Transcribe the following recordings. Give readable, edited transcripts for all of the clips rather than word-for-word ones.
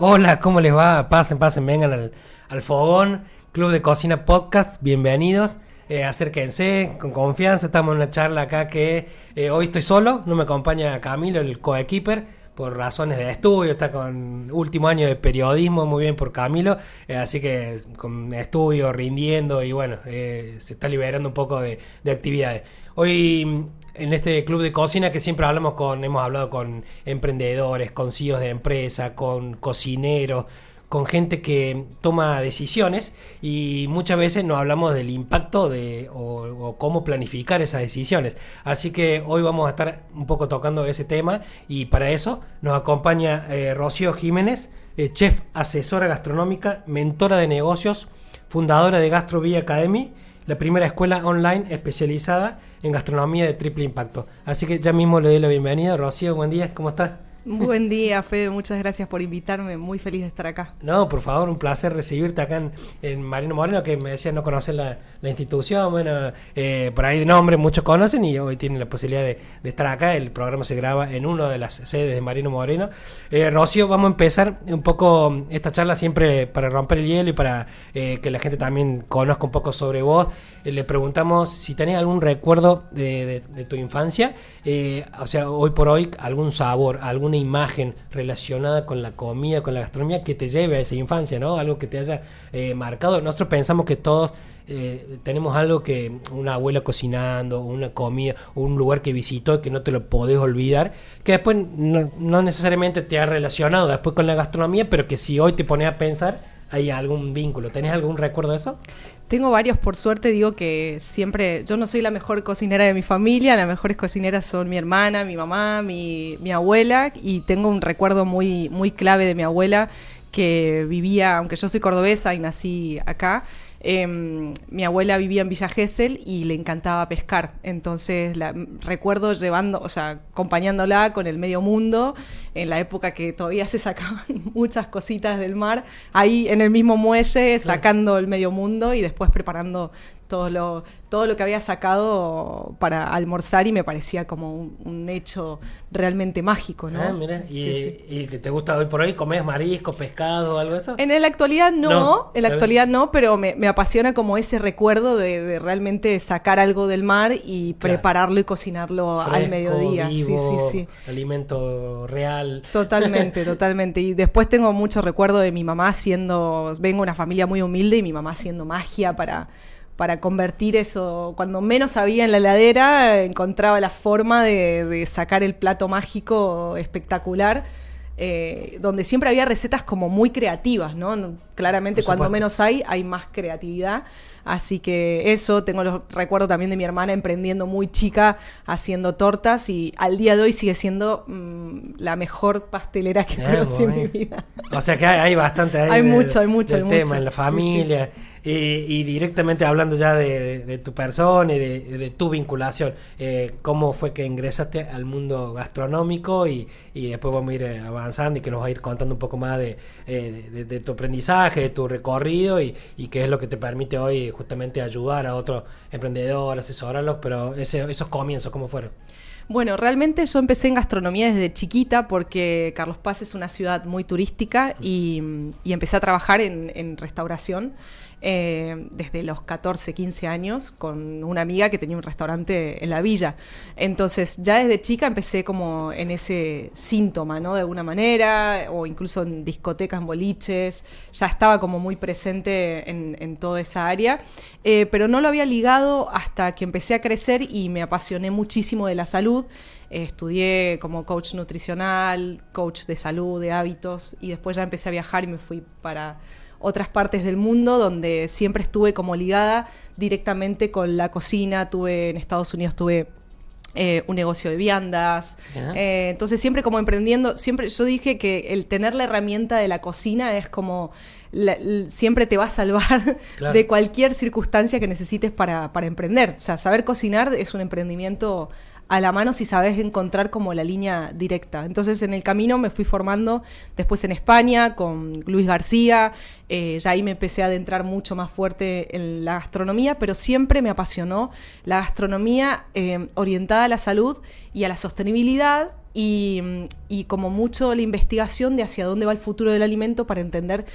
Hola, ¿cómo les va? Pasen, vengan al Fogón, Club de Cocina Podcast, bienvenidos. Acérquense con confianza, estamos en una charla acá que hoy estoy solo, no me acompaña Camilo, el coequiper, por razones de estudio, está con último año de periodismo, muy bien por Camilo, así que con estudio, rindiendo y bueno, se está liberando un poco de actividades. Hoy en este club de cocina que siempre hemos hablado con emprendedores, con CEOs de empresa, con cocineros, con gente que toma decisiones y muchas veces no hablamos del impacto o cómo planificar esas decisiones. Así que hoy vamos a estar un poco tocando ese tema y para eso nos acompaña Rocío Jiménez, chef, asesora gastronómica, mentora de negocios, fundadora de Gastro Vía Academy, la primera escuela online especializada en gastronomía de triple impacto. Así que ya mismo le doy la bienvenida. Rocío, buen día, ¿cómo estás? Buen día, Fede, muchas gracias por invitarme, muy feliz de estar acá. No, por favor, un placer recibirte acá en Marino Moreno, que me decían no conocer la institución. Bueno, por ahí de nombre muchos conocen y hoy tienen la posibilidad de estar acá. El programa se graba en una de las sedes de Marino Moreno. Rocío, vamos a empezar un poco esta charla siempre para romper el hielo y para que la gente también conozca un poco sobre vos. Le preguntamos si tenés algún recuerdo de tu infancia, o sea, hoy por hoy, algún sabor, alguna imagen relacionada con la comida, con la gastronomía que te lleve a esa infancia, ¿no? Algo que te haya marcado. Nosotros pensamos que todos tenemos algo que una abuela cocinando, una comida, o un lugar que visitó que no te lo podés olvidar, que después no necesariamente te ha relacionado después con la gastronomía, pero que si hoy te pones a pensar, hay algún vínculo. ¿Tenés algún recuerdo de eso? Tengo varios, por suerte. Digo que siempre, yo no soy la mejor cocinera de mi familia, las mejores cocineras son mi hermana, mi mamá, mi abuela, y tengo un recuerdo muy, muy clave de mi abuela que vivía, aunque yo soy cordobesa y nací acá, mi abuela vivía en Villa Gesell y le encantaba pescar. Entonces recuerdo acompañándola con el medio mundo, en la época que todavía se sacaban muchas cositas del mar, ahí en el mismo muelle, sacando el medio mundo y después preparando todo lo que había sacado para almorzar, y me parecía como un hecho realmente mágico, ¿no? Mira, ¿y que te gusta hoy por hoy? ¿Comés marisco, pescado, algo de eso? En la actualidad no, pero me apasiona como ese recuerdo de realmente sacar algo del mar y prepararlo y cocinarlo fresco, al mediodía. Vivo, sí. Alimento real. Totalmente. Y después tengo mucho recuerdo de mi mamá vengo de una familia muy humilde y mi mamá haciendo magia para convertir eso. Cuando menos había en la heladera, encontraba la forma de sacar el plato mágico espectacular, donde siempre había recetas como muy creativas, ¿no? Claramente cuando menos hay más creatividad. Así que eso, recuerdo también de mi hermana emprendiendo muy chica, haciendo tortas, y al día de hoy sigue siendo la mejor pastelera que conocí en mi vida. O sea que hay bastante hay mucho tema en la familia. Sí. Y directamente hablando ya de tu persona y de tu vinculación, ¿cómo fue que ingresaste al mundo gastronómico? Y después vamos a ir avanzando y que nos va a ir contando un poco más de tu aprendizaje, de tu recorrido y qué es lo que te permite hoy justamente ayudar a otros emprendedores, asesorarlos, pero esos comienzos, ¿cómo fueron? Bueno, realmente yo empecé en gastronomía desde chiquita porque Carlos Paz es una ciudad muy turística y empecé a trabajar en restauración desde los 14, 15 años con una amiga que tenía un restaurante en la villa. Entonces ya desde chica empecé como en ese síntoma, ¿no? De alguna manera, o incluso en discotecas, en boliches, ya estaba como muy presente en toda esa área, pero no lo había ligado hasta que empecé a crecer y me apasioné muchísimo de la salud. Estudié como coach nutricional, coach de salud, de hábitos, y después ya empecé a viajar y me fui para otras partes del mundo donde siempre estuve como ligada directamente con la cocina. En Estados Unidos tuve un negocio de viandas, entonces siempre como emprendiendo. Siempre yo dije que el tener la herramienta de la cocina es como siempre te va a salvar de cualquier circunstancia que necesites para emprender. O sea, saber cocinar es un emprendimiento a la mano si sabes encontrar como la línea directa. Entonces en el camino me fui formando después en España con Luis García, ya ahí me empecé a adentrar mucho más fuerte en la gastronomía, pero siempre me apasionó la gastronomía orientada a la salud y a la sostenibilidad, y como mucho la investigación de hacia dónde va el futuro del alimento para entender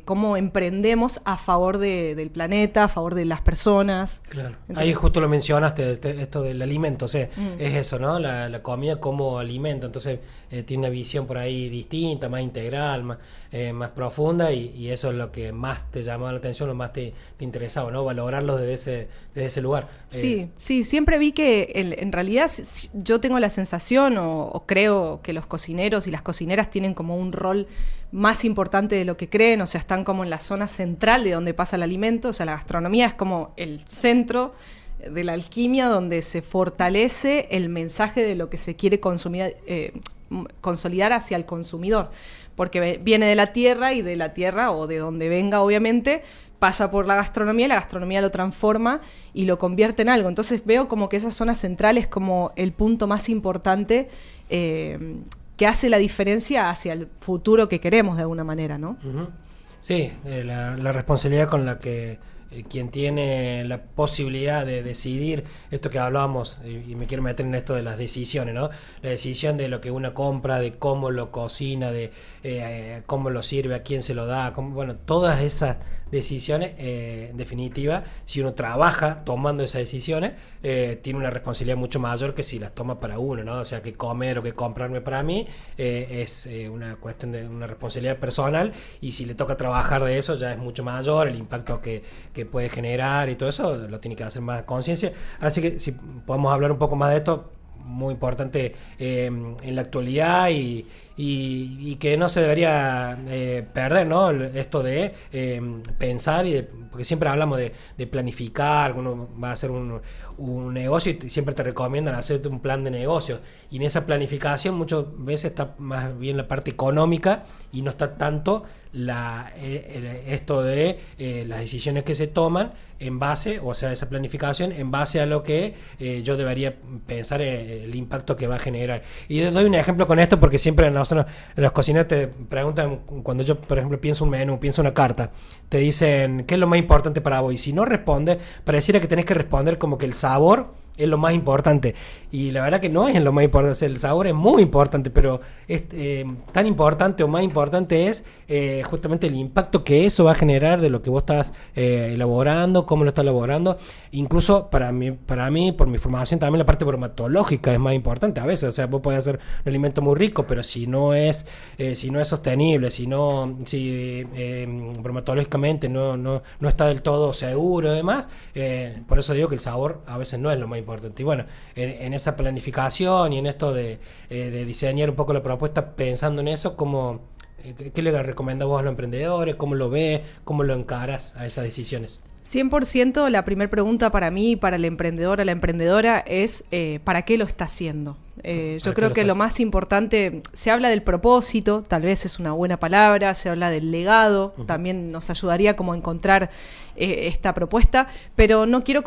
cómo emprendemos a favor del planeta, a favor de las personas. Claro. Entonces, ahí justo lo mencionaste, esto del alimento, o sea, es eso, ¿no? La comida como alimento, entonces tiene una visión por ahí distinta, más integral, más profunda, y eso es lo que más te llamaba la atención, lo más te interesaba, ¿no? Valorarlo desde ese lugar. Sí, siempre vi que en realidad yo tengo la sensación o creo que los cocineros y las cocineras tienen como un rol más importante de lo que creen, o sea, están como en la zona central de donde pasa el alimento, o sea, la gastronomía es como el centro de la alquimia donde se fortalece el mensaje de lo que se quiere consumir, consolidar hacia el consumidor, porque viene de la tierra y de la tierra o de donde venga obviamente pasa por la gastronomía y la gastronomía lo transforma y lo convierte en algo. Entonces veo como que esa zona central es como el punto más importante que hace la diferencia hacia el futuro que queremos de alguna manera, ¿no? Uh-huh. Sí, la responsabilidad con la que quien tiene la posibilidad de decidir esto que hablábamos, y me quiero meter en esto de las decisiones, ¿no? La decisión de lo que uno compra, de cómo lo cocina, de cómo lo sirve, a quién se lo da, bueno, todas esas decisiones, en definitiva, si uno trabaja tomando esas decisiones, tiene una responsabilidad mucho mayor que si las toma para uno, ¿no? O sea, que comer o que comprarme para mí es una cuestión de una responsabilidad personal, y si le toca trabajar de eso ya es mucho mayor el impacto que puede generar, y todo eso lo tiene que hacer más conciencia. Así que si podemos hablar un poco más de esto, muy importante en la actualidad, y que no se debería perder, ¿no? Esto de pensar, porque siempre hablamos de planificar, uno va a hacer un negocio y siempre te recomiendan hacerte un plan de negocio, y en esa planificación muchas veces está más bien la parte económica y no está tanto esto de las decisiones que se toman en base, o sea, esa planificación en base a lo que yo debería pensar el impacto que va a generar. Y doy un ejemplo con esto porque siempre los cocineros te preguntan, cuando yo, por ejemplo, pienso un menú, pienso una carta, te dicen, ¿qué es lo más importante para vos? Y si no responde, pareciera que tenés que responder como que el sabor es lo más importante, y la verdad que no es lo más importante. O sea, el sabor es muy importante, pero es tan importante o más importante es justamente el impacto que eso va a generar de lo que vos estás elaborando, cómo lo estás elaborando. Incluso para mí, por mi formación, también la parte bromatológica es más importante a veces. O sea, vos podés hacer un alimento muy rico, pero si no es sostenible, si bromatológicamente no está del todo seguro y demás, por eso digo que el sabor a veces no es lo más importante. Y bueno, en esa planificación y en esto de diseñar un poco la propuesta pensando en eso, ¿qué le recomendás vos a los emprendedores? ¿Cómo lo ves? ¿Cómo lo encaras a esas decisiones? 100% la primera pregunta para mí, para el emprendedor, a la emprendedora, es ¿para qué lo está haciendo? Yo creo que lo más importante, se habla del propósito, tal vez es una buena palabra, se habla del legado, también nos ayudaría como a encontrar esta propuesta, pero no quiero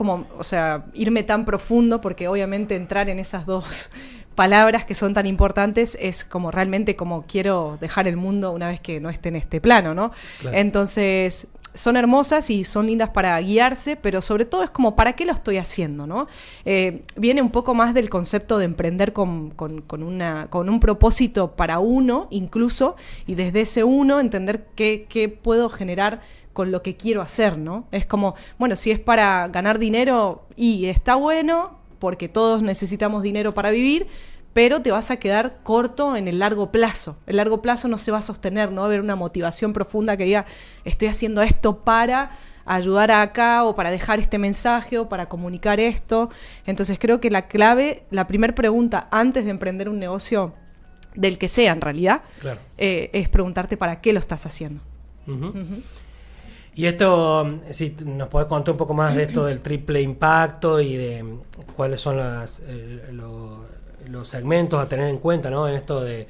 irme tan profundo, porque obviamente entrar en esas dos palabras que son tan importantes es como realmente como quiero dejar el mundo una vez que no esté en este plano, ¿no? Claro. Entonces son hermosas y son lindas para guiarse, pero sobre todo es como ¿para qué lo estoy haciendo?, ¿no? Viene un poco más del concepto de emprender con un propósito para uno incluso, y desde ese uno entender qué puedo generar con lo que quiero hacer, ¿no? Es como, bueno, si es para ganar dinero y está bueno, porque todos necesitamos dinero para vivir, pero te vas a quedar corto en el largo plazo. El largo plazo no se va a sostener, no va a haber una motivación profunda que diga, estoy haciendo esto para ayudar acá, o para dejar este mensaje, o para comunicar esto. Entonces creo que la clave, la primera pregunta antes de emprender un negocio, del que sea en realidad, claro, es preguntarte para qué lo estás haciendo. Y esto, si nos podés contar un poco más de esto del triple impacto y de cuáles son los segmentos a tener en cuenta, ¿no? En esto de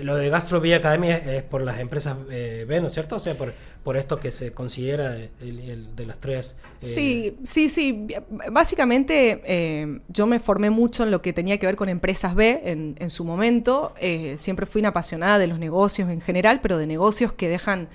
lo de Gastro Vía Academia es por las empresas B, ¿no es cierto? O sea, por esto que se considera el de las tres. Sí. Básicamente yo me formé mucho en lo que tenía que ver con empresas B en su momento. Siempre fui una apasionada de los negocios en general, pero de negocios que dejan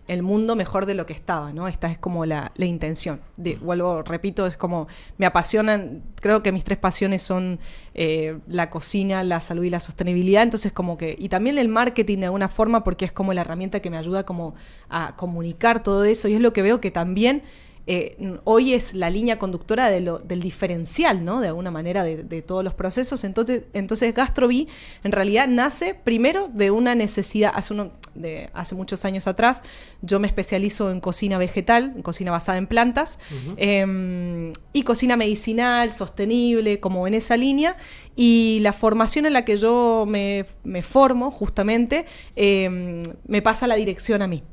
el mundo mejor de lo que estaba, ¿no? Esta es como la intención. Vuelvo, repito, es como me apasionan, creo que mis 3 pasiones son la cocina, la salud y la sostenibilidad, entonces como que, y también el marketing de alguna forma, porque es como la herramienta que me ayuda como a comunicar todo eso, y es lo que veo que también hoy es la línea conductora del diferencial, ¿no? De alguna manera de todos los procesos. Entonces GastroBee en realidad nace primero de una necesidad. Hace muchos años atrás yo me especializo en cocina vegetal, en cocina basada en plantas, y cocina medicinal, sostenible, como en esa línea. Y la formación en la que yo me formo justamente me pasa la dirección a mí.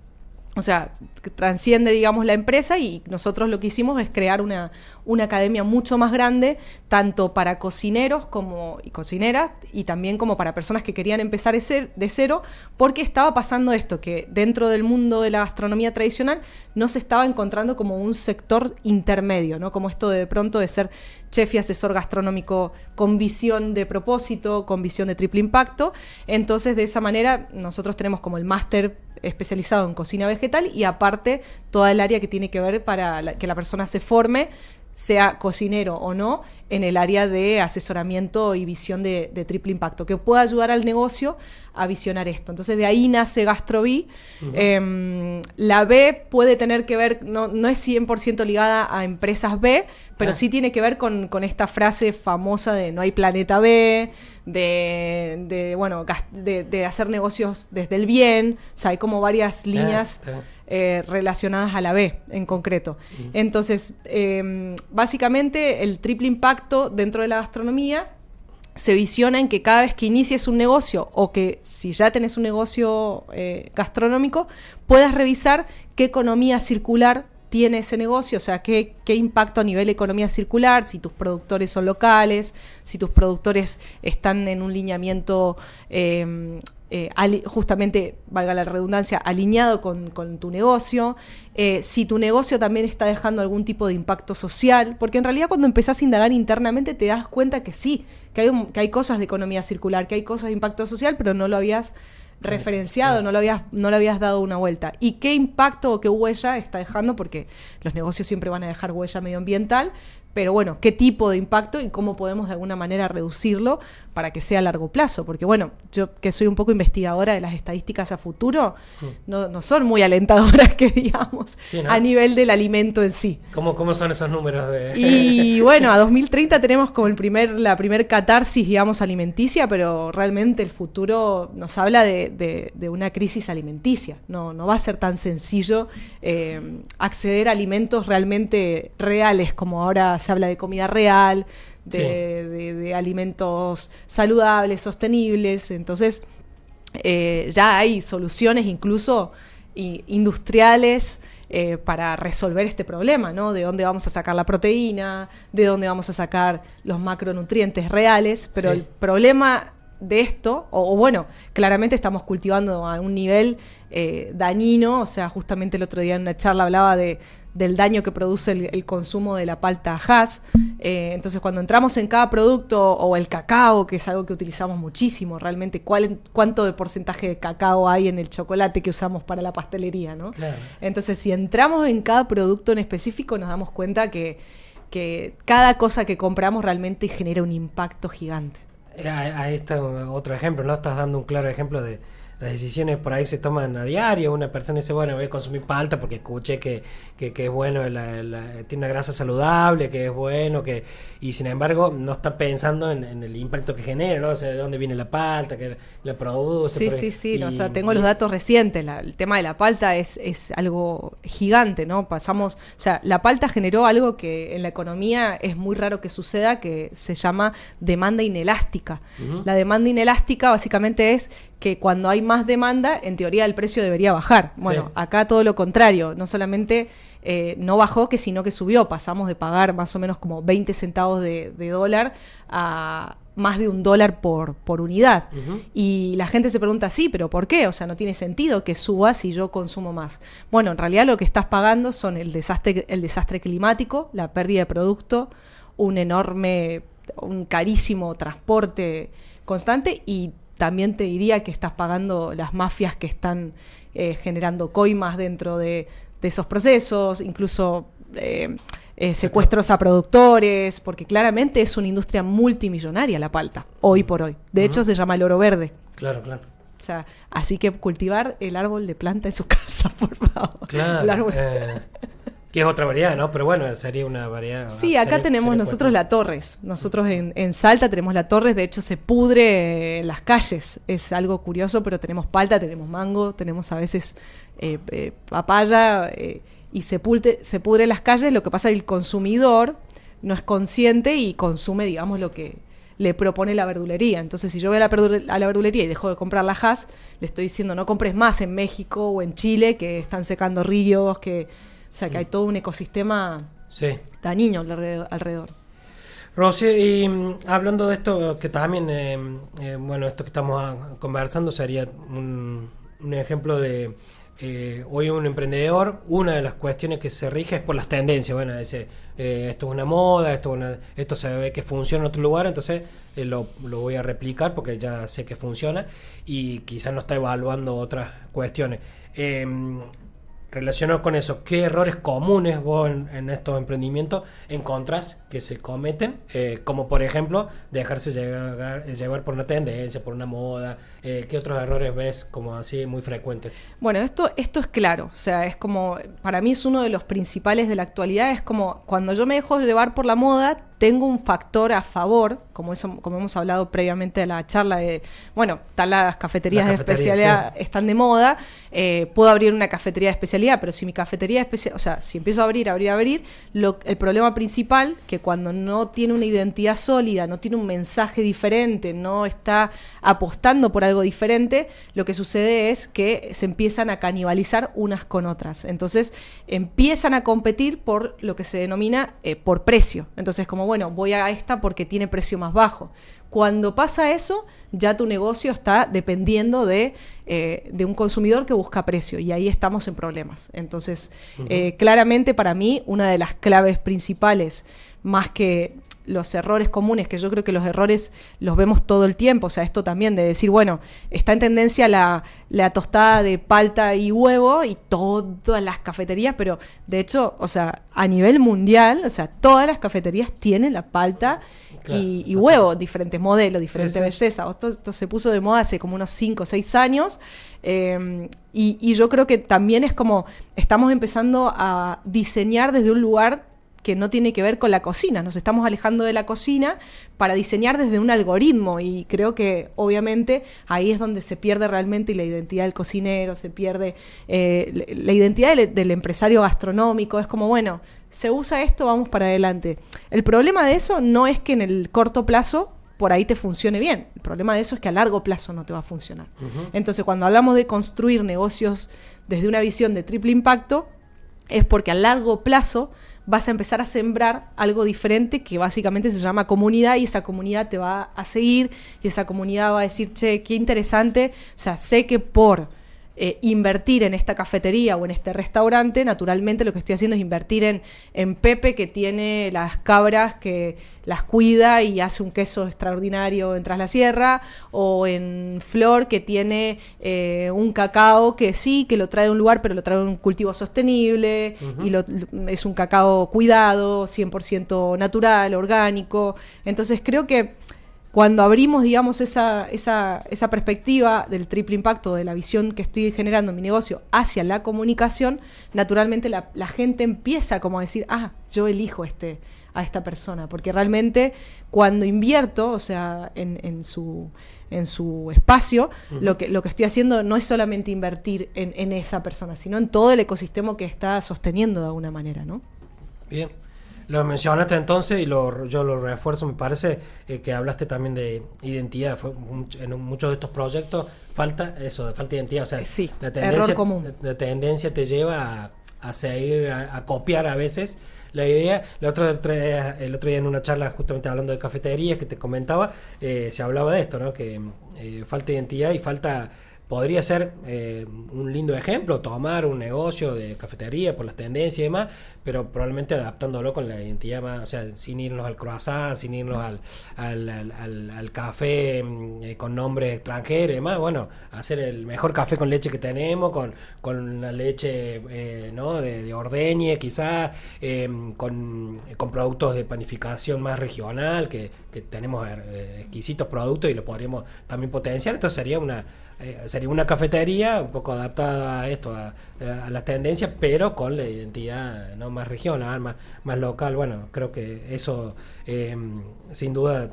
O sea, transciende, digamos, la empresa, y nosotros lo que hicimos es crear una academia mucho más grande, tanto para cocineros y cocineras, y también como para personas que querían empezar de cero, porque estaba pasando esto, que dentro del mundo de la gastronomía tradicional no se estaba encontrando como un sector intermedio, ¿no? Como esto de pronto de ser chef y asesor gastronómico con visión de propósito, con visión de triple impacto. Entonces, de esa manera, nosotros tenemos como el máster especializado en cocina vegetal, y aparte toda el área que tiene que ver para que la persona se forme, sea cocinero o no, en el área de asesoramiento y visión de triple impacto, que pueda ayudar al negocio a visionar esto. Entonces, de ahí nace GastroBee. La B puede tener que ver, no es 100% ligada a empresas B, pero sí tiene que ver con esta frase famosa de no hay planeta B, de hacer negocios desde el bien. O sea, hay como varias líneas relacionadas a la B en concreto. Entonces, básicamente el triple impacto dentro de la gastronomía se visiona en que cada vez que inicies un negocio, o que si ya tenés un negocio gastronómico, puedas revisar qué economía circular tiene ese negocio, o sea, qué impacto a nivel de economía circular, si tus productores son locales, si tus productores están en un lineamiento justamente, valga la redundancia, alineado con tu negocio, si tu negocio también está dejando algún tipo de impacto social, porque en realidad cuando empezás a indagar internamente te das cuenta que sí, que hay cosas de economía circular, que hay cosas de impacto social, pero no lo habías referenciado, no le habías dado una vuelta. ¿Y qué impacto o qué huella está dejando? Porque los negocios siempre van a dejar huella medioambiental, pero bueno, ¿qué tipo de impacto y cómo podemos de alguna manera reducirlo para que sea a largo plazo? Porque bueno, yo que soy un poco investigadora de las estadísticas a futuro, no son muy alentadoras, que digamos, sí, ¿no? A nivel del alimento en sí. ¿Cómo son esos números? Y bueno, a 2030 tenemos como la primer catarsis, digamos, alimenticia, pero realmente el futuro nos habla de una crisis alimenticia. No va a ser tan sencillo acceder a alimentos realmente reales, como ahora se habla de comida real, de alimentos saludables, sostenibles. Entonces, ya hay soluciones incluso industriales para resolver este problema, ¿no? De dónde vamos a sacar la proteína, de dónde vamos a sacar los macronutrientes reales, pero el problema de esto, o bueno, claramente estamos cultivando a un nivel dañino. O sea, justamente el otro día en una charla hablaba del daño que produce el consumo de la palta Hass. Entonces, cuando entramos en cada producto, o el cacao, que es algo que utilizamos muchísimo, realmente cuánto de porcentaje de cacao hay en el chocolate que usamos para la pastelería, ¿no? Claro. Entonces, si entramos en cada producto en específico, nos damos cuenta que cada cosa que compramos realmente genera un impacto gigante. Ahí está otro ejemplo, ¿no? Estás dando un claro ejemplo de las decisiones por ahí se toman a diario. Una persona dice, bueno, voy a consumir palta porque escuché que es bueno, tiene una grasa saludable, que es bueno, y sin embargo no está pensando en el impacto que genera, ¿no? O sea, de dónde viene la palta, que la produce. Sí, o sea, tengo los datos recientes. El tema de la palta es algo gigante, ¿no? O sea, la palta generó algo que en la economía es muy raro que suceda, que se llama demanda inelástica. La demanda inelástica básicamente es que cuando hay más demanda, en teoría el precio debería bajar. Bueno, acá todo lo contrario, no solamente no bajó, sino que subió. Pasamos de pagar más o menos como 20 centavos de dólar a más de $1 por unidad. Y la gente se pregunta, sí, pero ¿por qué? O sea, no tiene sentido que suba si yo consumo más. Bueno, en realidad lo que estás pagando son el desastre climático, la pérdida de producto, un carísimo transporte constante, y también te diría que estás pagando las mafias que están generando coimas dentro de esos procesos, incluso secuestros a productores, porque claramente es una industria multimillonaria la palta, hoy por hoy. De hecho, se llama el oro verde. Claro, claro. O sea, así que cultivar el árbol de planta en su casa, por favor. Claro. Que es otra variedad, ¿no? Pero bueno, sería una variedad. Sí, acá tenemos nosotros la Torres. Nosotros en Salta tenemos la Torres, de hecho se pudre en las calles. Es algo curioso, pero tenemos palta, tenemos mango, tenemos a veces papaya y se pudre en las calles. Lo que pasa es que el consumidor no es consciente y consume, digamos, lo que le propone la verdulería. Entonces, si yo voy a la verdulería y dejo de comprar la Hass, le estoy diciendo no compres más en México o en Chile, que están secando ríos, o sea, que hay todo un ecosistema dañino alrededor. Rosy, y hablando de esto, que también, bueno, esto que estamos conversando sería un ejemplo de hoy un emprendedor, una de las cuestiones que se rige es por las tendencias. Bueno, dice, esto es una moda, esto se ve que funciona en otro lugar, entonces lo voy a replicar porque ya sé que funciona y quizás no está evaluando otras cuestiones. Relacionado con eso, ¿qué errores comunes vos en estos emprendimientos encontrás que se cometen? Como por ejemplo, dejarse llevar por una tendencia, por una moda. ¿Qué otros errores ves como así muy frecuentes? Bueno, esto es claro. O sea, es como, para mí es uno de los principales de la actualidad. Es como, cuando yo me dejo llevar por la moda, tengo un factor a favor, como hemos hablado previamente de la charla de, bueno, tal las cafeterías de especialidad están de moda, puedo abrir una cafetería de especialidad, pero si mi cafetería de especialidad, o sea, si empiezo a abrir, el problema principal, que cuando no tiene una identidad sólida, no tiene un mensaje diferente, no está apostando por algo diferente, lo que sucede es que se empiezan a canibalizar unas con otras. Entonces, empiezan a competir por lo que se denomina por precio. Entonces, como bueno, voy a esta porque tiene precio más bajo. Cuando pasa eso, ya tu negocio está dependiendo de un consumidor que busca precio y ahí estamos en problemas. Entonces, claramente para mí, una de las claves principales, más que los errores comunes, que yo creo que los errores los vemos todo el tiempo, o sea, esto también de decir, bueno, está en tendencia la tostada de palta y huevo y todas las cafeterías, pero de hecho, o sea, a nivel mundial, o sea, todas las cafeterías tienen la palta y huevo, diferentes modelos, diferentes bellezas. Esto se puso de moda hace como unos 5 o 6 años y yo creo que también es como, estamos empezando a diseñar desde un lugar que no tiene que ver con la cocina. Nos estamos alejando de la cocina para diseñar desde un algoritmo y creo que obviamente ahí es donde se pierde realmente la identidad del cocinero, se pierde la identidad del empresario gastronómico. Es como, bueno, se usa esto, vamos para adelante. El problema de eso no es que en el corto plazo por ahí te funcione bien. El problema de eso es que a largo plazo no te va a funcionar. Entonces, cuando hablamos de construir negocios desde una visión de triple impacto, es porque a largo plazo vas a empezar a sembrar algo diferente que básicamente se llama comunidad y esa comunidad te va a seguir y esa comunidad va a decir, che, qué interesante, o sea, sé que por invertir en esta cafetería o en este restaurante, naturalmente lo que estoy haciendo es invertir en Pepe, que tiene las cabras, que las cuida y hace un queso extraordinario en Tras la Sierra, o en Flor, que tiene un cacao que sí, que lo trae de un lugar, pero lo trae de un cultivo sostenible, y es un cacao cuidado, 100% natural, orgánico. Entonces creo que cuando abrimos, digamos, esa perspectiva del triple impacto, de la visión que estoy generando en mi negocio hacia la comunicación, naturalmente la gente empieza como a decir, yo elijo a esta persona, porque realmente cuando invierto, o sea, en su espacio, lo que estoy haciendo no es solamente invertir en esa persona, sino en todo el ecosistema que está sosteniendo de alguna manera, ¿no? Bien. Lo mencionaste entonces y yo lo refuerzo, me parece que hablaste también de identidad. En muchos de estos proyectos falta identidad, o sea, sí, la tendencia, error común. La tendencia te lleva a seguir, a copiar a veces la idea. El otro día en una charla justamente hablando de cafeterías que te comentaba, se hablaba de esto, ¿no? Que falta identidad y falta podría ser un lindo ejemplo, tomar un negocio de cafetería por las tendencias y demás, pero probablemente adaptándolo con la identidad más, o sea, sin irnos al croissant, sin irnos al café con nombre extranjero y demás. Bueno, hacer el mejor café con leche que tenemos, con la leche ¿no? de ordeñe, quizás, con productos de panificación más regional, que tenemos exquisitos productos y lo podríamos también potenciar. Entonces sería una cafetería un poco adaptada a esto, a las tendencias, pero con la identidad, ¿no? más regional, más local. Bueno, creo que eso sin duda,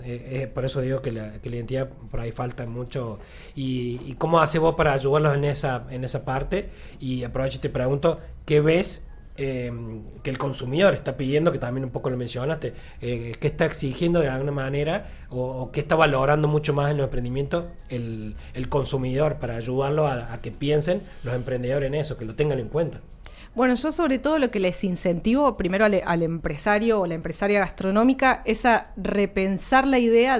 por eso digo que la identidad por ahí falta mucho. Y ¿cómo haces vos para ayudarlos en esa parte? Y aprovecho y te pregunto, ¿qué ves que el consumidor está pidiendo, que también un poco lo mencionaste, que está exigiendo de alguna manera o que está valorando mucho más en los emprendimientos el consumidor, para ayudarlo a que piensen los emprendedores en eso, que lo tengan en cuenta? Bueno, yo sobre todo lo que les incentivo primero al empresario o la empresaria gastronómica es a repensar la idea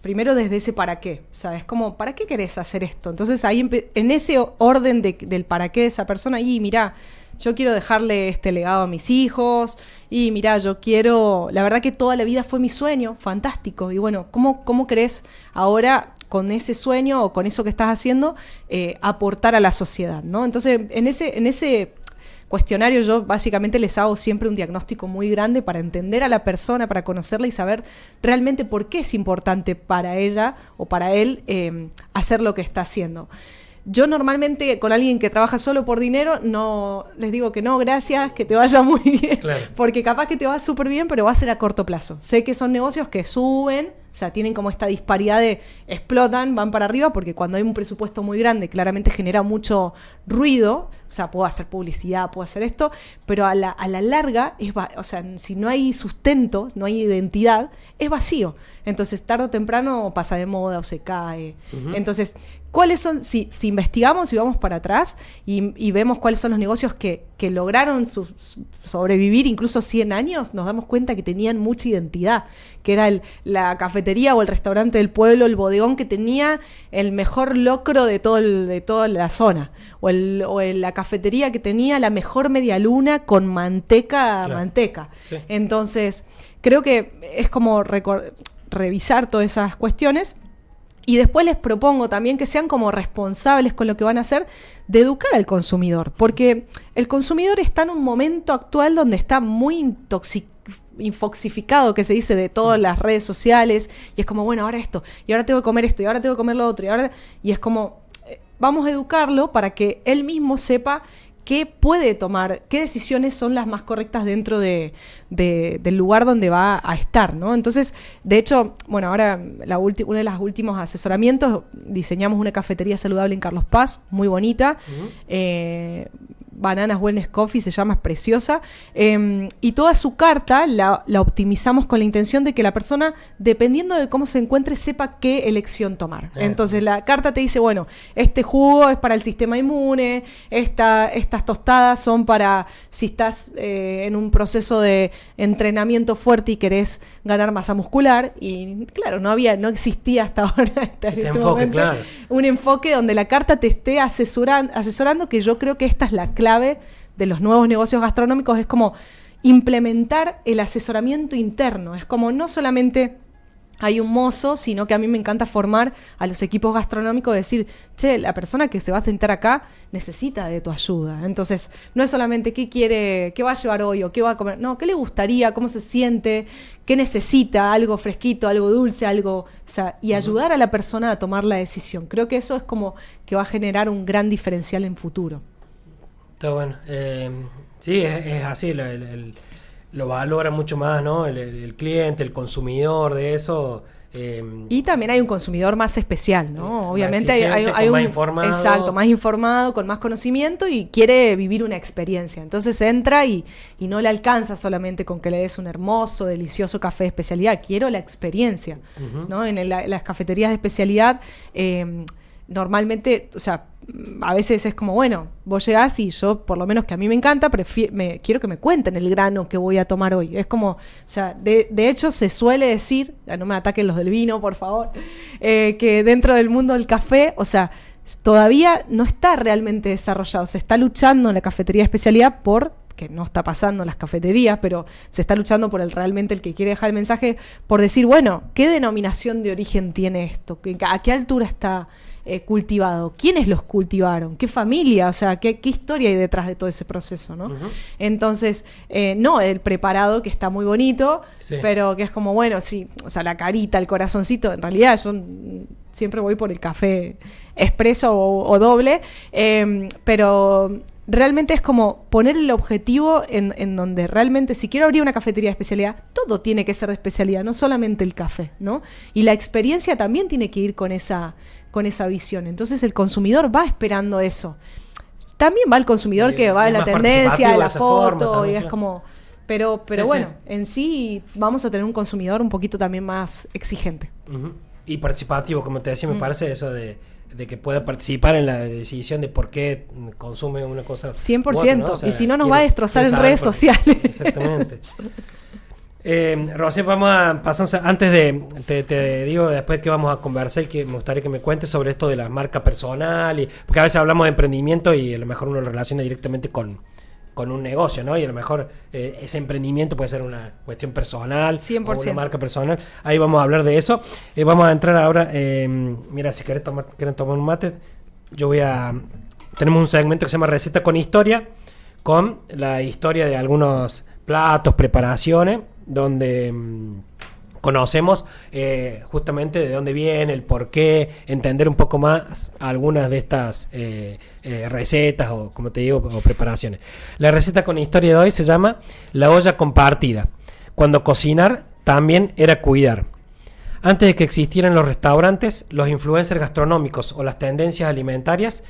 primero desde ese para qué. O sea, es como, ¿para qué querés hacer esto? Entonces ahí en ese orden del para qué de esa persona, y mirá, yo quiero dejarle este legado a mis hijos, y mirá, la verdad que toda la vida fue mi sueño, fantástico, y bueno, ¿cómo querés ahora con ese sueño o con eso que estás haciendo aportar a la sociedad, ¿no? Entonces, en ese cuestionario yo básicamente les hago siempre un diagnóstico muy grande para entender a la persona, para conocerla y saber realmente por qué es importante para ella o para él hacer lo que está haciendo. Yo normalmente con alguien que trabaja solo por dinero no les digo que no, gracias, que te vaya muy bien, claro. Porque capaz que te va súper bien, pero va a ser a corto plazo. Sé que son negocios que suben, o sea, tienen como esta disparidad de explotan, van para arriba, porque cuando hay un presupuesto muy grande claramente genera mucho ruido. O sea, puedo hacer publicidad, puedo hacer esto, pero a la larga, o sea, si no hay sustento, no hay identidad, es vacío. Entonces, tarde o temprano pasa de moda o se cae. Uh-huh. Entonces, ¿cuáles son? Si investigamos y vamos para atrás y vemos cuáles son los negocios que lograron sobrevivir incluso 100 años, nos damos cuenta que tenían mucha identidad, que era la cafetería o el restaurante del pueblo, el bodegón que tenía el mejor locro de toda la zona, o la cafetería que tenía la mejor media luna con manteca. Sí. Entonces, creo que es como revisar todas esas cuestiones. Y después les propongo también que sean como responsables con lo que van a hacer, de educar al consumidor, porque el consumidor está en un momento actual donde está muy infoxificado, que se dice, de todas las redes sociales, y es como, bueno, ahora esto, y ahora tengo que comer esto, y ahora tengo que comer lo otro, y es como, vamos a educarlo para que él mismo sepa qué puede tomar, qué decisiones son las más correctas dentro del lugar donde va a estar, ¿no? Entonces, de hecho, bueno, ahora uno de los últimos asesoramientos, diseñamos una cafetería saludable en Carlos Paz, muy bonita, uh-huh. Bananas Wellness Coffee se llama, es preciosa, y toda su carta la optimizamos con la intención de que la persona, dependiendo de cómo se encuentre, sepa qué elección tomar. Entonces la carta te dice, bueno, este jugo es para el sistema inmune, estas tostadas son para si estás en un proceso de entrenamiento fuerte y querés ganar masa muscular, y claro, no existía hasta ahora ese enfoque, momento, claro. Un enfoque donde la carta te esté asesorando, que yo creo que esta es la clave de los nuevos negocios gastronómicos, es como implementar el asesoramiento interno. Es como no solamente hay un mozo, sino que a mí me encanta formar a los equipos gastronómicos, decir, che, la persona que se va a sentar acá necesita de tu ayuda. Entonces, no es solamente qué va a llevar hoy o qué va a comer, no, qué le gustaría, cómo se siente, qué necesita, algo fresquito, algo dulce, algo, o sea, y ayudar a la persona a tomar la decisión. Creo que eso es como que va a generar un gran diferencial en futuro. Está bueno. Sí, es así, lo valora mucho más, ¿no? El cliente, el consumidor de eso. Y también hay un consumidor más especial, ¿no? Obviamente hay más informado. Exacto, más informado, con más conocimiento y quiere vivir una experiencia. Entonces entra y no le alcanza solamente con que le des un hermoso, delicioso café de especialidad. Quiero la experiencia, uh-huh. ¿No? En las cafeterías de especialidad, normalmente, o sea, a veces es como, bueno, vos llegás y yo, por lo menos que a mí me encanta, quiero que me cuenten el grano que voy a tomar hoy. Es como, o sea, de hecho se suele decir, no me ataquen los del vino, por favor, que dentro del mundo del café, o sea, todavía no está realmente desarrollado. Se está luchando en la cafetería de especialidad que no está pasando en las cafeterías, pero se está luchando por realmente el que quiere dejar el mensaje, por decir, bueno, ¿qué denominación de origen tiene esto? ¿A qué altura está cultivado? ¿Quiénes los cultivaron? ¿Qué familia? O sea, ¿qué historia hay detrás de todo ese proceso, ¿no? Uh-huh. Entonces, no el preparado, que está muy bonito, sí, pero que es como, bueno, sí, o sea, la carita, el corazoncito, en realidad yo siempre voy por el café expreso o doble, pero realmente es como poner el objetivo en donde realmente, si quiero abrir una cafetería de especialidad, todo tiene que ser de especialidad, no solamente el café, ¿no? Y la experiencia también tiene que ir con esa visión. Entonces el consumidor va esperando eso. También va el consumidor que va en la tendencia, de la foto, también, y es claro, como... Pero sí, bueno, sí, en sí vamos a tener un consumidor un poquito también más exigente. Uh-huh. Y participativo, como te decía, me parece eso de que pueda participar en la decisión de por qué consume una cosa 100%, otra, ¿no? O sea, y si no nos va a destrozar en redes sociales. Exactamente. Rosy, vamos a pasar, antes de te digo después que vamos a conversar, y que me gustaría que me cuentes sobre esto de la marca personal, porque a veces hablamos de emprendimiento y a lo mejor uno lo relaciona directamente con un negocio, ¿no? Y a lo mejor ese emprendimiento puede ser una cuestión personal, 100%, o una marca personal. Ahí vamos a hablar de eso. Vamos a entrar ahora, mira, si quieren tomar un mate, tenemos un segmento que se llama Receta con Historia, con la historia de algunos platos, preparaciones, donde conocemos justamente de dónde viene, el por qué, entender un poco más algunas de estas recetas o, como te digo, o preparaciones. La receta con historia de hoy se llama La olla compartida, cuando cocinar también era cuidar. Antes de que existieran los restaurantes, los influencers gastronómicos o las tendencias alimentarias,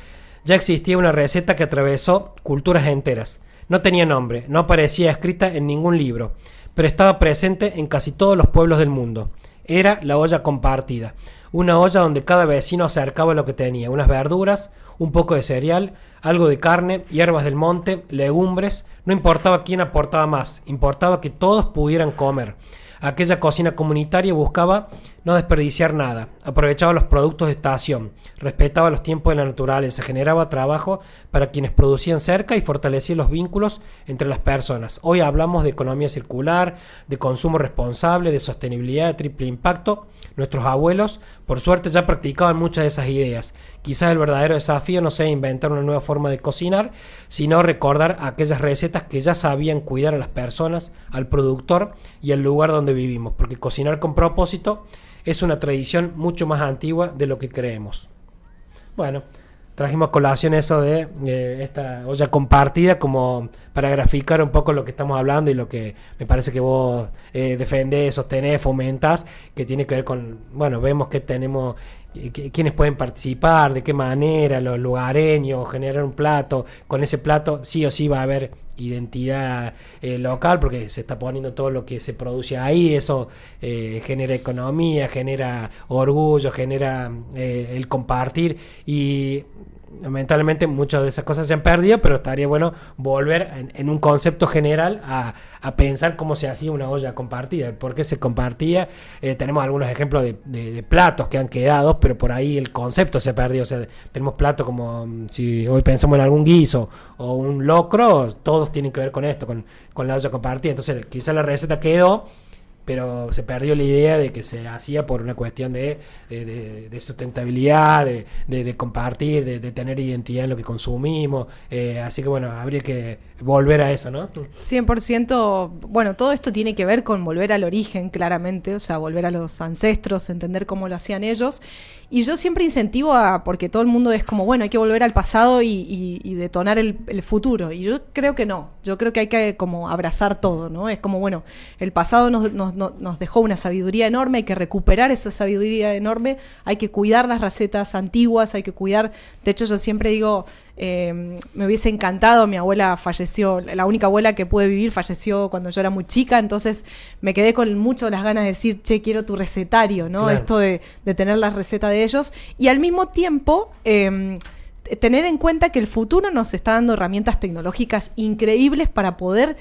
ya existía una receta que atravesó culturas enteras. No tenía nombre, no aparecía escrita en ningún libro, pero estaba presente en casi todos los pueblos del mundo. Era la olla compartida, una olla donde cada vecino acercaba lo que tenía, unas verduras, un poco de cereal, algo de carne, hierbas del monte, legumbres. No importaba quién aportaba más, importaba que todos pudieran comer. Aquella cocina comunitaria buscaba no desperdiciar nada, aprovechaba los productos de estación, respetaba los tiempos de la naturaleza, generaba trabajo para quienes producían cerca y fortalecía los vínculos entre las personas. Hoy hablamos de economía circular, de consumo responsable, de sostenibilidad de triple impacto. Nuestros abuelos, por suerte, ya practicaban muchas de esas ideas. Quizás el verdadero desafío no sea inventar una nueva forma de cocinar, sino recordar aquellas recetas que ya sabían cuidar a las personas, al productor y al lugar donde vivimos, porque cocinar con propósito es una tradición mucho más antigua de lo que creemos. Bueno, trajimos a colación eso de esta olla compartida como para graficar un poco lo que estamos hablando y lo que me parece que vos defendés, sostenés, fomentás, que tiene que ver con, bueno, vemos que tenemos quiénes pueden participar, de qué manera, los lugareños, generar un plato. Con ese plato sí o sí va a haber identidad local, porque se está poniendo todo lo que se produce ahí. Eso genera economía, genera orgullo, genera el compartir, y lamentablemente muchas de esas cosas se han perdido, pero estaría bueno volver en un concepto general a pensar cómo se hacía una olla compartida, por qué se compartía. Tenemos algunos ejemplos de platos que han quedado, pero por ahí el concepto se perdió. O sea, tenemos platos como, si hoy pensamos en algún guiso o un locro, todos tienen que ver con esto, con la olla compartida. Entonces quizá la receta quedó, pero se perdió la idea de que se hacía por una cuestión de sustentabilidad, de compartir, de tener identidad en lo que consumimos. Así que bueno, habría que volver a eso, ¿no? 100%, bueno, todo esto tiene que ver con volver al origen, claramente, o sea, volver a los ancestros, entender cómo lo hacían ellos. Y yo siempre incentivo porque todo el mundo es como, bueno, hay que volver al pasado y detonar el futuro. Y yo creo que no, yo creo que hay que como abrazar todo, ¿no? Es como, bueno, el pasado nos dejó una sabiduría enorme, hay que recuperar esa sabiduría enorme, hay que cuidar las recetas antiguas, hay que cuidar, de hecho yo siempre digo, me hubiese encantado, mi abuela falleció, la única abuela que pude vivir falleció cuando yo era muy chica, entonces me quedé con mucho las ganas de decir, che, quiero tu recetario, ¿no? Claro. Esto de tener la receta de ellos, y al mismo tiempo tener en cuenta que el futuro nos está dando herramientas tecnológicas increíbles para poder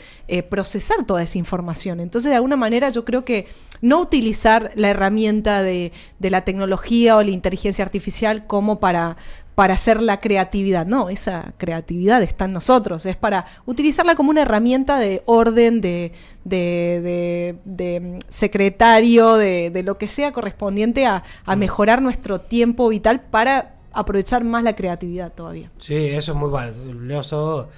procesar toda esa información. Entonces, de alguna manera, yo creo que no utilizar la herramienta de la tecnología o la inteligencia artificial como para para hacer la creatividad. No, esa creatividad está en nosotros, es para utilizarla como una herramienta de orden, de secretario, de lo que sea correspondiente a mejorar nuestro tiempo vital para aprovechar más la creatividad todavía. Sí, eso es muy valioso.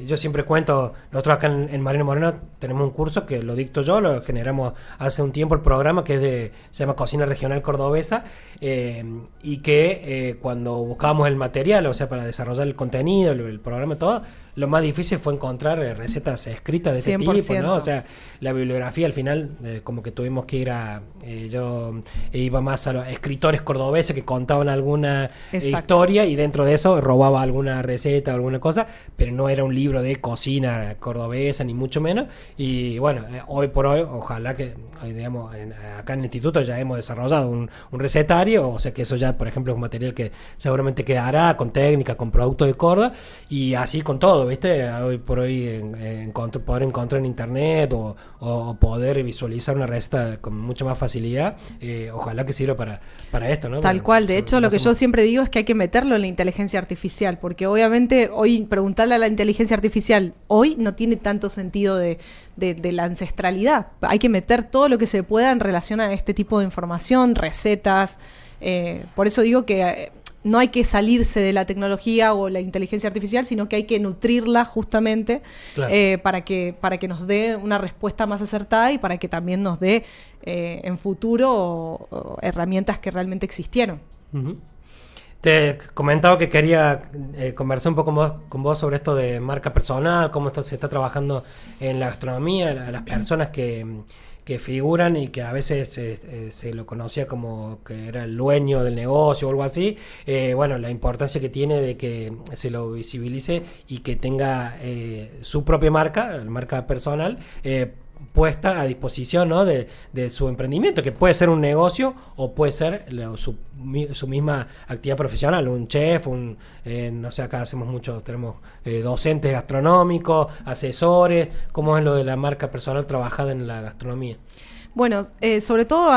Yo siempre cuento, nosotros acá en Mariano Moreno tenemos un curso que lo dicto yo, lo generamos hace un tiempo el programa que se llama Cocina Regional Cordobesa, y que cuando buscábamos el material, o sea, para desarrollar el contenido, el programa y todo, lo más difícil fue encontrar recetas escritas de ese 100%. tipo, ¿no? O sea, la bibliografía al final, como que tuvimos que ir yo iba más a los escritores cordobeses que contaban alguna historia, y dentro de eso robaba alguna receta o alguna cosa, pero no era un libro de cocina cordobesa, ni mucho menos. Y bueno, hoy por hoy, ojalá que, digamos, acá en el instituto ya hemos desarrollado un recetario, o sea que eso ya, por ejemplo, es un material que seguramente quedará con técnica, con productos de Córdoba, y así con todo, ¿viste? Hoy por hoy poder encontrar en internet o poder visualizar una receta con mucha más facilidad, ojalá que sirva para esto, ¿no? Tal cual, de hecho lo que yo siempre digo es que hay que meterlo en la inteligencia artificial, porque obviamente hoy preguntarle a la inteligencia artificial hoy no tiene tanto sentido de la ancestralidad. Hay que meter todo lo que se pueda en relación a este tipo de información, recetas. Por eso digo que no hay que salirse de la tecnología o la inteligencia artificial, sino que hay que nutrirla justamente, claro, para que nos dé una respuesta más acertada y para que también nos dé en futuro herramientas que realmente existieron. Uh-huh. Te comentaba que quería conversar un poco con vos sobre esto de marca personal, cómo se está trabajando en la gastronomía, las personas que figuran y que a veces se lo conocía como que era el dueño del negocio o algo así. Bueno, la importancia que tiene de que se lo visibilice y que tenga su propia marca personal, puesta a disposición, ¿no? de su emprendimiento, que puede ser un negocio o puede ser su misma actividad profesional, un chef, no sé, acá hacemos mucho, tenemos docentes gastronómicos, asesores. ¿Cómo es lo de la marca personal trabajada en la gastronomía? Bueno, sobre todo